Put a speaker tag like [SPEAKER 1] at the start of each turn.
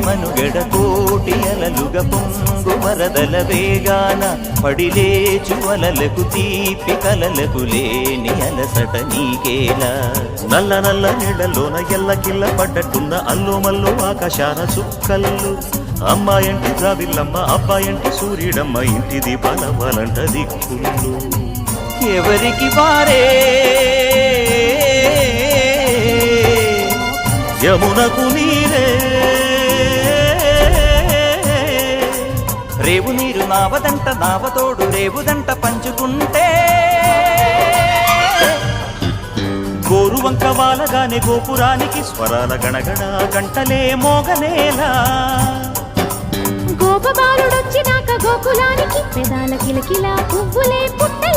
[SPEAKER 1] మనుగడ కోటి అలలుగా పొంగు వరదల వేగాన పడిలేచు అలలకు తీపి కలలకు లేని అలసట నీకేలా నల్ల నల్ల నీళ్ళలోన ఎల్లకిల్ల పడ్డట్టున్న అల్లు మల్లు ఆకాశాన చుక్కల్లు అమ్మాయంటి జావిల్లమ్మ అబ్బాయంటి సూర్యుడమ్మ ఇంటి దీపాల వాలంట దిక్కులు ఎవరికి వారే యమునకు నీరే రేవు నీరు నావదంట నావతోడు రేవుదంట పంచుకుంటే గోరువంక వాలగానే గోపురానికి స్వరాల గణగణ గంటలే మోగనేలా
[SPEAKER 2] గోపబాలుడొచ్చినాక గోకులానికి పెదాల కిలకిలా పువ్వులే పుట్టే